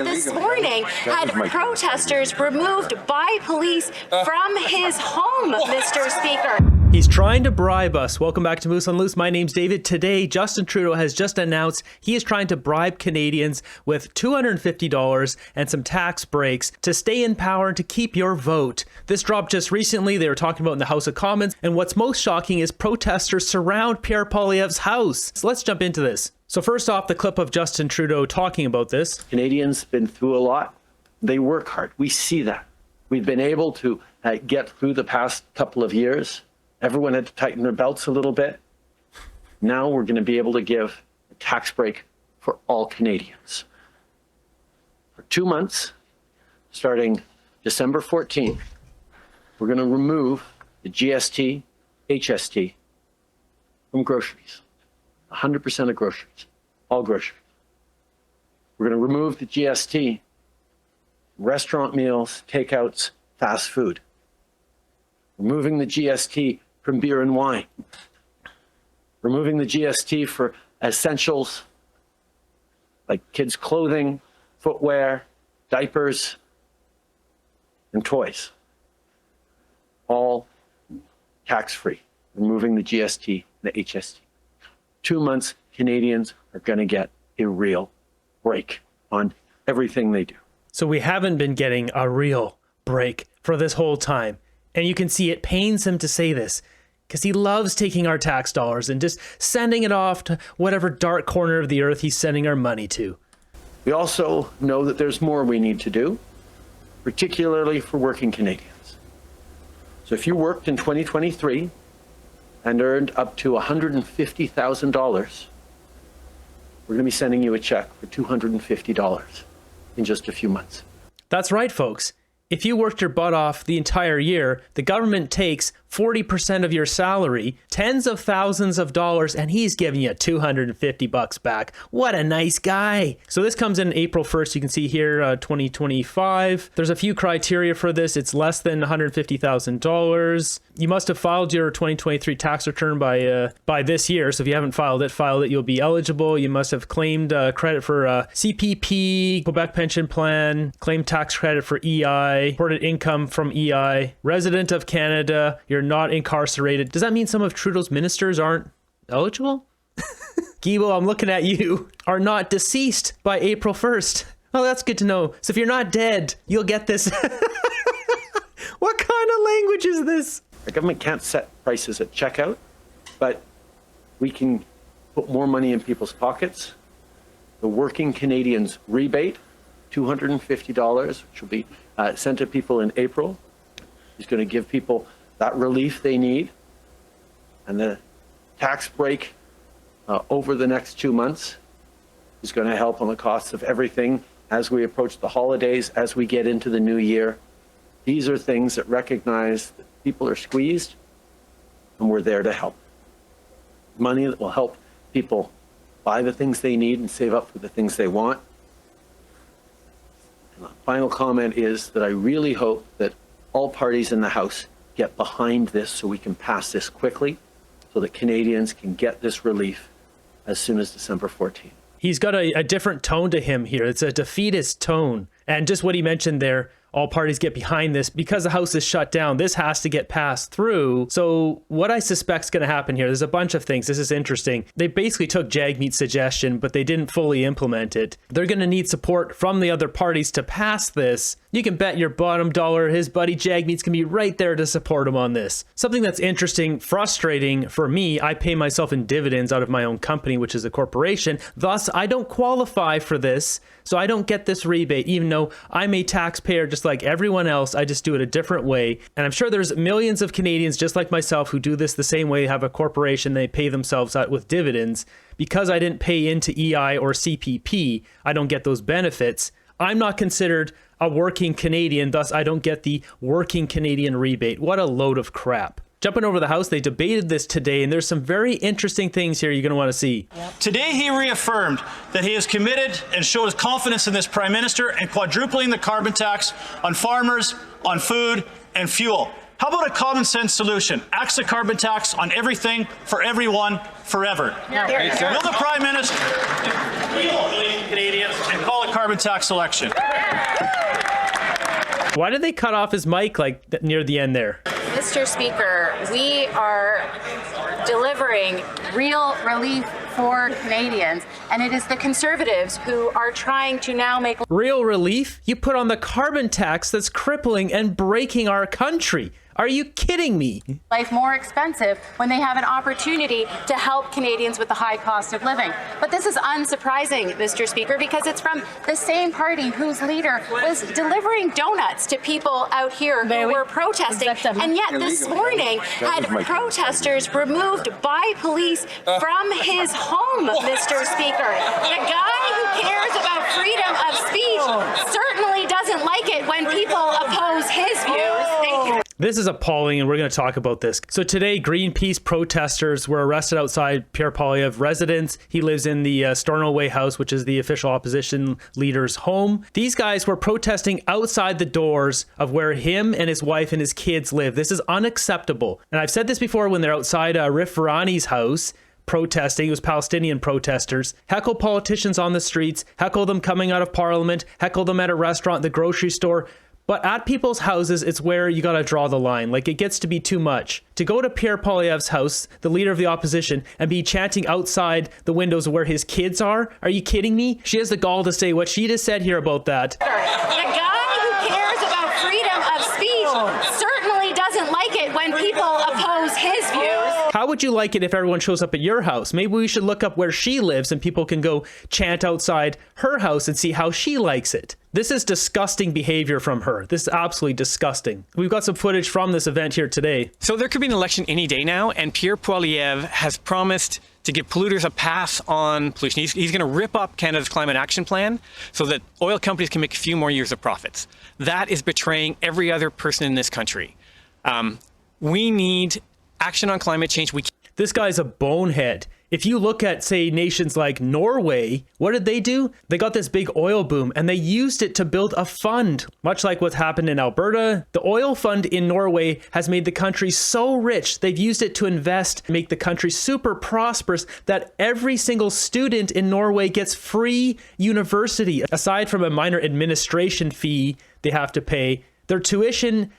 this morning had protesters removed by police from his home, Mr. Speaker. He's trying to bribe us. Welcome back to Moose on Loose. My name's David. Today, Justin Trudeau has just announced he is trying to bribe Canadians with $250 and some tax breaks to stay in power and to keep your vote. This dropped just recently. They were talking about in the House of Commons. And what's most shocking is protesters surround Pierre Poilievre's house. So let's jump into this. So first off, the clip of Justin Trudeau talking about this. Canadians been through a lot. They work hard. We see that. We've been able to get through the past couple of years. Everyone had to tighten their belts a little bit. Now we're going to be able to give a tax break for all Canadians. For 2 months, starting December 14th, we're going to remove the GST, HST from groceries. 100% of groceries, all groceries. We're going to remove the GST, restaurant meals, takeouts, fast food. Removing the GST from beer and wine. Removing the GST for essentials like kids' clothing, footwear, diapers, and toys. All tax-free. Removing the GST and the HST. 2 months, Canadians are going to get a real break on everything they do. So we haven't been getting a real break for this whole time. And you can see it pains him to say this because he loves taking our tax dollars and just sending it off to whatever dark corner of the earth he's sending our money to. We also know that there's more we need to do, particularly for working Canadians. So if you worked in 2023 and earned up to $150,000, we're going to be sending you a check for $250 in just a few months. That's right, folks. If you worked your butt off the entire year, the government takes 40% of your salary, tens of thousands of dollars, and he's giving you $250 back. What a nice guy. So this comes in April 1st. You can see here, 2025. There's a few criteria for this. It's less than $150,000. You must have filed your 2023 tax return by this year. So if you haven't filed it, you'll be eligible. You must have claimed credit for CPP, Quebec pension plan, claimed tax credit for EI, reported income from EI, resident of Canada, you're not incarcerated. Does that mean some of Trudeau's ministers aren't eligible? Guibo, I'm looking at you. Are not deceased by April 1st. Oh, that's good to know. So if you're not dead, you'll get this. What kind of language is this? The government can't set prices at checkout, but we can put more money in people's pockets. The Working Canadians rebate, $250, which will be sent to people in April. He's going to give people that relief they need. And the tax break over the next 2 months is going to help on the costs of everything as we approach the holidays, as we get into the new year. These are things that recognize that people are squeezed, and we're there to help. Money that will help people buy the things they need and save up for the things they want. And the final comment is that I really hope that all parties in the House get behind this so we can pass this quickly so that Canadians can get this relief as soon as December 14th. He's got a different tone to him here. It's a defeatist tone. And just what he mentioned there, all parties get behind this because the House is shut down. This has to get passed through. So what I suspect is going to happen here, there's a bunch of things. This is interesting. They basically took Jagmeet's suggestion, but they didn't fully implement it. They're going to need support from the other parties to pass this. You can bet your bottom dollar his buddy Jagmeet's going to be right there to support him on this. Something that's interesting, frustrating for me, I pay myself in dividends out of my own company, which is a corporation. Thus, I don't qualify for this. So I don't get this rebate, even though I'm a taxpayer just like everyone else. I just do it a different way. And I'm sure there's millions of Canadians just like myself who do this the same way, have a corporation, they pay themselves out with dividends. Because I didn't pay into EI or CPP, I don't get those benefits. I'm not considered a working Canadian, thus I don't get the working Canadian rebate. What a load of crap. Jumping over the House, they debated this today, and there's some very interesting things here you're going to want to see. Today, he reaffirmed that he is committed and showed his confidence in this Prime Minister in quadrupling the carbon tax on farmers, on food, and fuel. How about a common sense solution? Axe the carbon tax on everything, for everyone, forever. No. Will the Prime Minister Canadians and call a carbon tax election? Why did they cut off his mic like near the end there? Mr. Speaker, we are delivering real relief for Canadians, and it is the Conservatives who are trying to now make Real relief? You put on the carbon tax that's crippling and breaking our country. Are you kidding me? life more expensive when they have an opportunity to help Canadians with the high cost of living. But this is unsurprising, Mr. Speaker, because it's from the same party whose leader was delivering donuts to people out here who were protesting. And yet this morning had protesters removed by police from his home, Mr. Speaker. The guy who cares about freedom of speech certainly doesn't like it when people oppose his views. Thank you. This is appalling, and we're going to talk about this. So today, Greenpeace protesters were arrested outside Pierre Poilievre residence. He lives in the Stornoway house, which is the official opposition leader's home. These guys were protesting outside the doors of where him and his wife and his kids live. This is unacceptable. And I've said this before when they're outside Rif Virani's house protesting. It was Palestinian protesters. Heckle politicians on the streets, heckle them coming out of parliament, heckle them at a restaurant, the grocery store. But at people's houses, it's where you got to draw the line. Like, it gets to be too much. To go to Pierre Poilievre's house, the leader of the opposition, and be chanting outside the windows where his kids are you kidding me? She has the gall to say what she just said here about that. The guy who cares about freedom of speech certainly doesn't like it when people oppose his views. How would you like it if everyone shows up at your house? Maybe we should look up where she lives and people can go chant outside her house and see how she likes it. This is disgusting behavior from her. This is absolutely disgusting. We've got some footage from this event here today. So there could be an election any day now, and Pierre Poilievre has promised to give polluters a pass on pollution. He's going to rip up Canada's climate action plan so that oil companies can make a few more years of profits. That is betraying every other person in this country. We need action on climate change. This guy's a bonehead. If you look at, say, nations like Norway, what did they do? They got this big oil boom and they used it to build a fund. Much like what's happened in Alberta, the oil fund in Norway has made the country so rich. They've used it to invest, make the country super prosperous, that every single student in Norway gets free university. Aside from a minor administration fee they have to pay, their tuition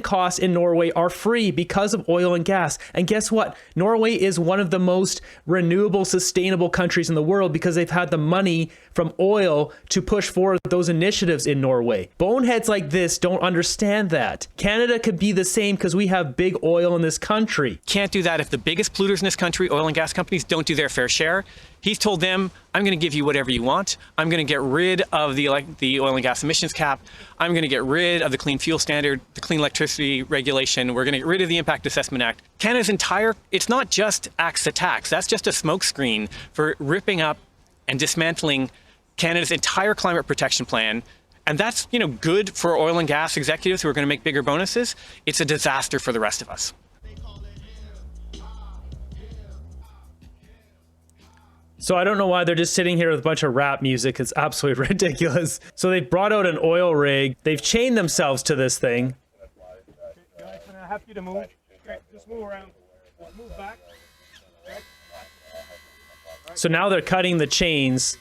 costs in Norway are free because of oil and gas. And guess what? Norway is one of the most renewable, sustainable countries in the world because they've had the money from oil to push forward those initiatives in Norway. Boneheads like this don't understand that. Canada could be the same because we have big oil in this country. Can't do that if the biggest polluters in this country, oil and gas companies, don't do their fair share. He's told them, I'm going to give you whatever you want. I'm going to get rid of the oil and gas emissions cap. I'm going to get rid of the clean fuel standard, the clean electricity regulation. We're going to get rid of the Impact Assessment Act. Canada's entire, it's not just axe the tax. That's just a smokescreen for ripping up and dismantling Canada's entire climate protection plan. And that's, good for oil and gas executives who are going to make bigger bonuses. It's a disaster for the rest of us. So I don't know why they're just sitting here with a bunch of rap music. It's absolutely ridiculous. So they've brought out an oil rig. They've chained themselves to this thing. Guys, I'm gonna have you to move. Okay, just move around. Just move back. Okay. So now they're cutting the chains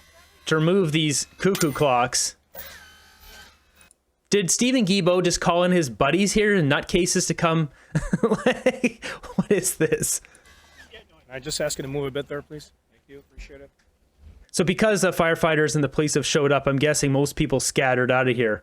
to remove these cuckoo clocks. Did Stephen Guilbeault just call in his buddies here and nutcases to come? Like, what is this? I just ask you to move a bit there, please. Thank you. Appreciate it. So because the firefighters and the police have showed up, I'm guessing most people scattered out of here.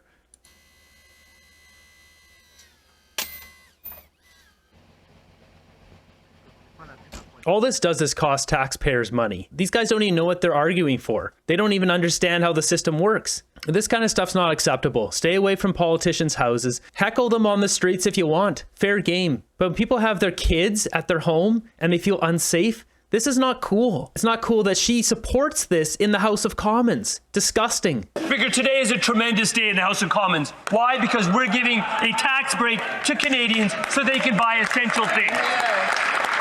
All this does is cost taxpayers money. These guys don't even know what they're arguing for. They don't even understand how the system works. This kind of stuff's not acceptable. Stay away from politicians' houses. Heckle them on the streets if you want. Fair game. But when people have their kids at their home and they feel unsafe, this is not cool. It's not cool that she supports this in the House of Commons. Disgusting. Speaker, today is a tremendous day in the House of Commons. Why? Because we're giving a tax break to Canadians so they can buy essential things.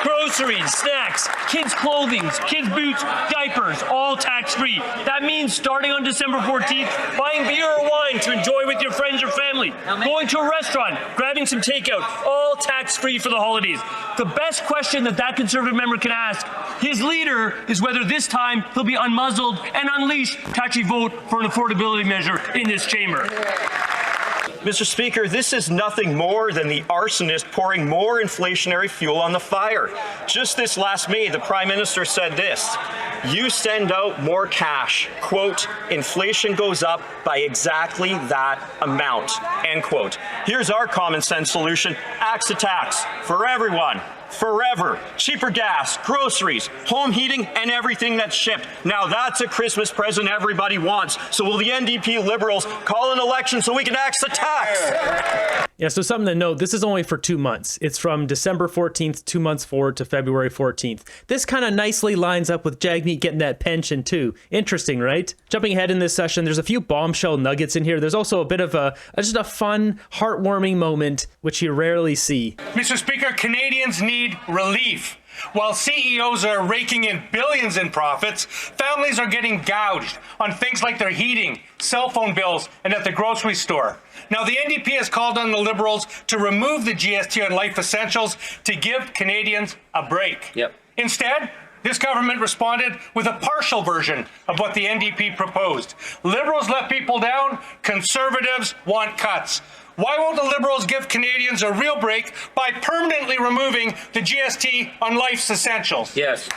groceries, snacks, kids' clothing, kids' boots, diapers, all tax-free. That means starting on December 14th, buying beer or wine to enjoy with your friends or family, going to a restaurant, grabbing some takeout, all tax-free for the holidays. The best question that Conservative member can ask his leader is whether this time he'll be unmuzzled and unleashed to actually vote for an affordability measure in this chamber. Mr. Speaker, this is nothing more than the arsonist pouring more inflationary fuel on the fire. Just this last May, the Prime Minister said this: you send out more cash, quote, inflation goes up by exactly that amount, end quote. Here's our common sense solution: axe a tax for everyone. Forever. Cheaper gas, groceries, home heating, and everything that's shipped. Now that's a Christmas present everybody wants. So will the NDP Liberals call an election so we can axe the tax? Yeah, so something to note, this is only for 2 months. It's from December 14th, 2 months forward to February 14th. This kind of nicely lines up with Jagmeet getting that pension too. Interesting, right? Jumping ahead in this session, there's a few bombshell nuggets in here. There's also a bit of just a fun, heartwarming moment, which you rarely see. Mr. Speaker, Canadians need relief. While CEOs are raking in billions in profits, families are getting gouged on things like their heating, cell phone bills, and at the grocery store. Now, the NDP has called on the Liberals to remove the GST on life essentials to give Canadians a break. Instead, this government responded with a partial version of what the NDP proposed. Liberals let people down, Conservatives want cuts. Why won't the Liberals give Canadians a real break by permanently removing the GST on life's essentials? Yes.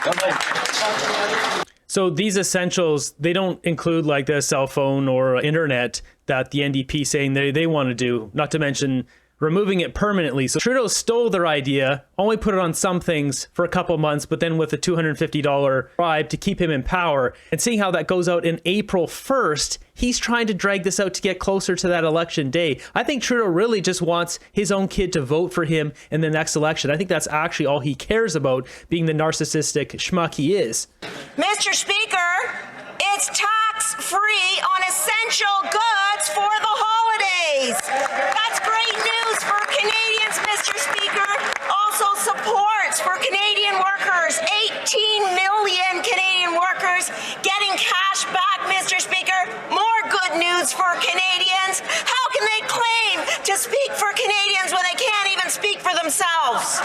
So these essentials, they don't include like the cell phone or internet that the NDP saying they want to do, not to mention removing it permanently. So Trudeau stole their idea, only put it on some things for a couple months, but then with a $250 bribe to keep him in power. And seeing how that goes out in April 1st, he's trying to drag this out to get closer to that election day. I think Trudeau really just wants his own kid to vote for him in the next election. I think that's actually all he cares about, being the narcissistic schmuck he is. Mr. Speaker, it's tax-free on essential goods for the holidays. That's great news for Canadians, Mr. Speaker. Also supports for Canadian workers, 18 million Canadian workers getting cash back, Mr. Speaker. More good news for Canadians. How can they claim to speak for Canadians when they can't even speak for themselves?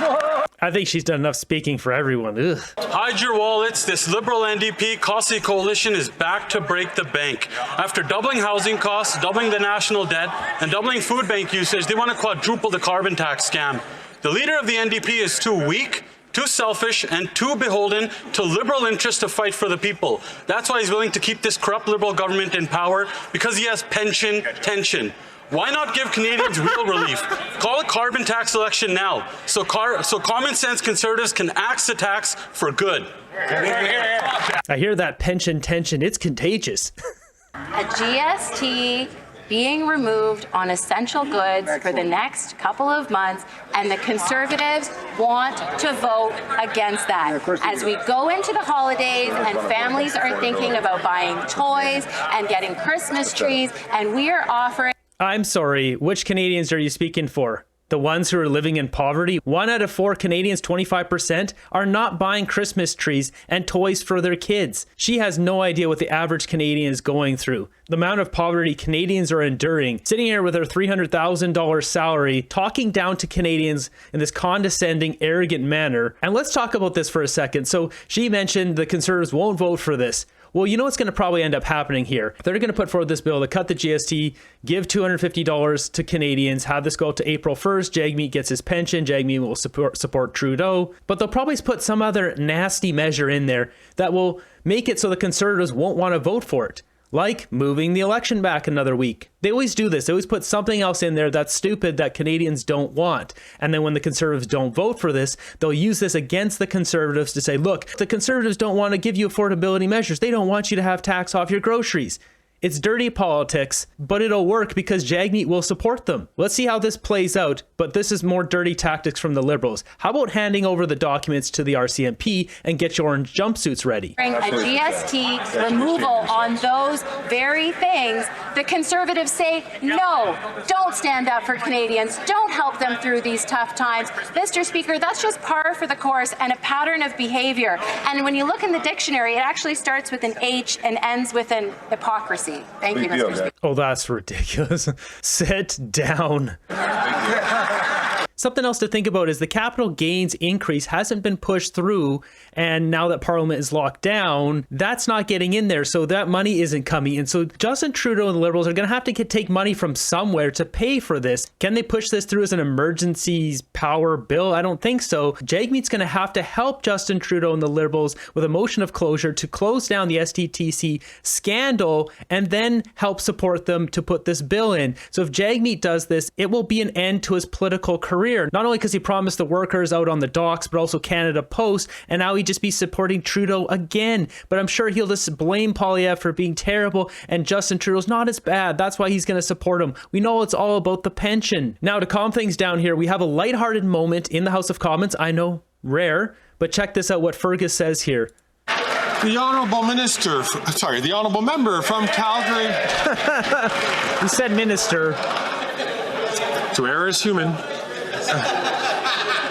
I think she's done enough speaking for everyone. Ugh. Hide your wallets. This Liberal NDP costly coalition is back to break the bank. After doubling housing costs, doubling the national debt, and doubling food bank usage, they want to quadruple the carbon tax scam. The leader of the NDP is too weak, too selfish, and too beholden to Liberal interests to fight for the people. That's why he's willing to keep this corrupt Liberal government in power, because he has pension tension. Why not give Canadians real relief? Call a carbon tax election now, so common sense Conservatives can axe the tax for good. I hear that pension tension. It's contagious. A GST being removed on essential goods for the next couple of months, and the Conservatives want to vote against that. As we go into the holidays and families are thinking about buying toys and getting Christmas trees, and we are offering... I'm sorry, which Canadians are you speaking for? The ones who are living in poverty? 1 out of 4 Canadians, 25%, are not buying Christmas trees and toys for their kids. She has no idea what the average Canadian is going through. The amount of poverty Canadians are enduring, sitting here with her $300,000 salary, talking down to Canadians in this condescending, arrogant manner. And let's talk about this for a second. So she mentioned the Conservatives won't vote for this. Well, you know what's going to probably end up happening here? They're going to put forward this bill to cut the GST, give $250 to Canadians, have this go out to April 1st. Jagmeet gets his pension. Jagmeet will support Trudeau. But they'll probably put some other nasty measure in there that will make it so the Conservatives won't want to vote for it. Like moving the election back another week. They always do this. They always put something else in there that's stupid that Canadians don't want. And then when the Conservatives don't vote for this, they'll use this against the Conservatives to say, look, the Conservatives don't want to give you affordability measures. They don't want you to have tax off your groceries. It's dirty politics, but it'll work because Jagmeet will support them. Let's see how this plays out, but this is more dirty tactics from the Liberals. How about handing over the documents to the RCMP and get your orange jumpsuits ready? A GST removal on those very things The Conservatives say, no, don't stand up for Canadians. Don't help them through these tough times. Mr. Speaker, that's just par for the course and a pattern of behavior. And when you look in the dictionary, it actually starts with an H and ends with an hypocrisy. Thank you, Mr. Speaker. Oh, that's ridiculous. Sit down. Something else to think about is the capital gains increase hasn't been pushed through, and now that Parliament is locked down, that's not getting in there, so that money isn't coming in. So Justin Trudeau and the Liberals are going to have to take money from somewhere to pay for this. Can they push this through as an emergency power bill? I don't think so. Jagmeet's going to have to help Justin Trudeau and the Liberals with a motion of closure to close down the STTC scandal and then help support them to put this bill in. So if Jagmeet does this, it will be an end to his political career. Not only because he promised the workers out on the docks, but also Canada Post, and now he'd just be supporting Trudeau again. But I'm sure he'll just blame Poilievre for being terrible, and Justin Trudeau's not as bad. That's why he's going to support him. We know it's all about the pension. Now, to calm things down here, we have a lighthearted moment in the House of Commons. I know, rare, but check this out, what Fergus says here. The Honourable Member from Calgary. He said minister. To err is human.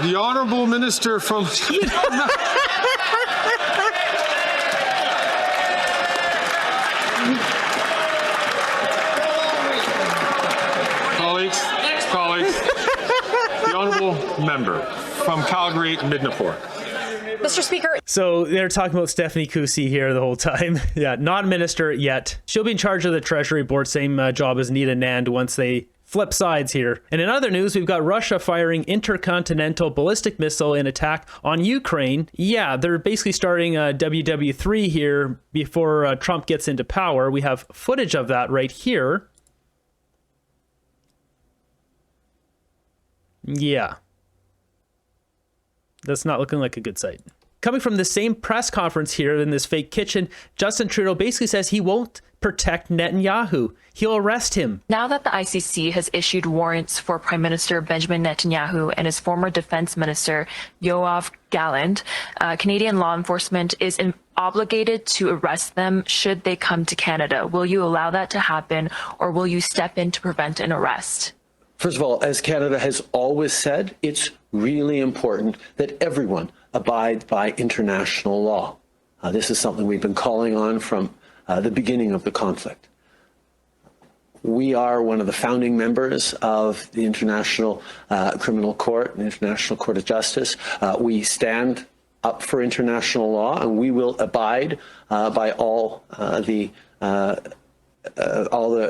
The Honourable Minister from... Colleagues, the Honourable Member from Calgary, Midnapore. Mr. Speaker. So they're talking about Stephanie Kusi here the whole time. Yeah, not minister yet. She'll be in charge of the Treasury Board, same job as Nita Nand once they flip sides here. And in other news, we've got Russia firing intercontinental ballistic missile in attack on Ukraine. Yeah, they're basically starting WW3 here before Trump gets into power. We have footage of that right here. Yeah. That's not looking like a good sight. Coming from the same press conference here in this fake kitchen, Justin Trudeau basically says he won't protect Netanyahu. He'll arrest him. Now that the ICC has issued warrants for Prime Minister Benjamin Netanyahu and his former Defense Minister Yoav Gallant, Canadian law enforcement is obligated to arrest them should they come to Canada. Will you allow that to happen, or will you step in to prevent an arrest? First of all, as Canada has always said, it's really important that everyone abide by international law. This is something we've been calling on from the beginning of the conflict. We are one of the founding members of the International Criminal Court, the International Court of Justice. We stand up for international law, and we will abide by all the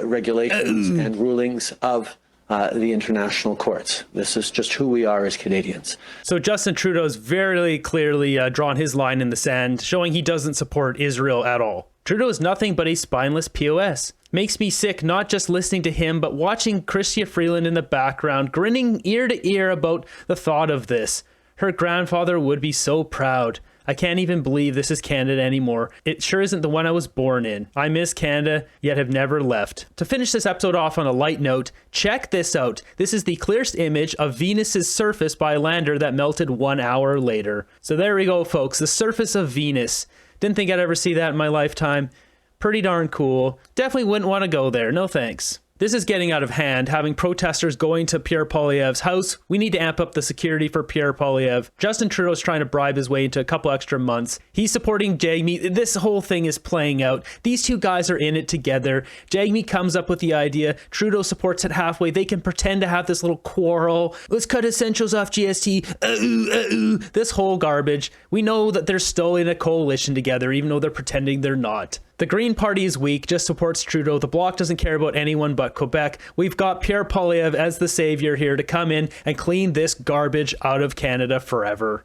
regulations and rulings of the international courts. This is just who we are as Canadians. So Justin Trudeau's very clearly drawn his line in the sand, showing he doesn't support Israel at all. Trudeau is nothing but a spineless POS. Makes me sick not just listening to him, but watching Chrystia Freeland in the background, grinning ear to ear about the thought of this. Her grandfather would be so proud. I can't even believe this is Canada anymore. It sure isn't the one I was born in. I miss Canada, yet have never left. To finish this episode off on a light note, check this out. This is the clearest image of Venus's surface by a lander that melted 1 hour later. So there we go, folks. The surface of Venus. Didn't think I'd ever see that in my lifetime. Pretty darn cool. Definitely wouldn't want to go there. No thanks. This is getting out of hand, having protesters going to Pierre Poilievre's house. We need to amp up the security for Pierre Poilievre. Justin Trudeau's trying to bribe his way into a couple extra months. He's supporting Jagmeet. This whole thing is playing out. These two guys are in it together. Jagmeet comes up with the idea. Trudeau supports it halfway. They can pretend to have this little quarrel. Let's cut essentials off GST. This whole garbage. We know that they're still in a coalition together, even though they're pretending they're not. The Green Party is weak, just supports Trudeau. The Bloc doesn't care about anyone but Quebec. We've got Pierre Poilievre as the savior here to come in and clean this garbage out of Canada forever.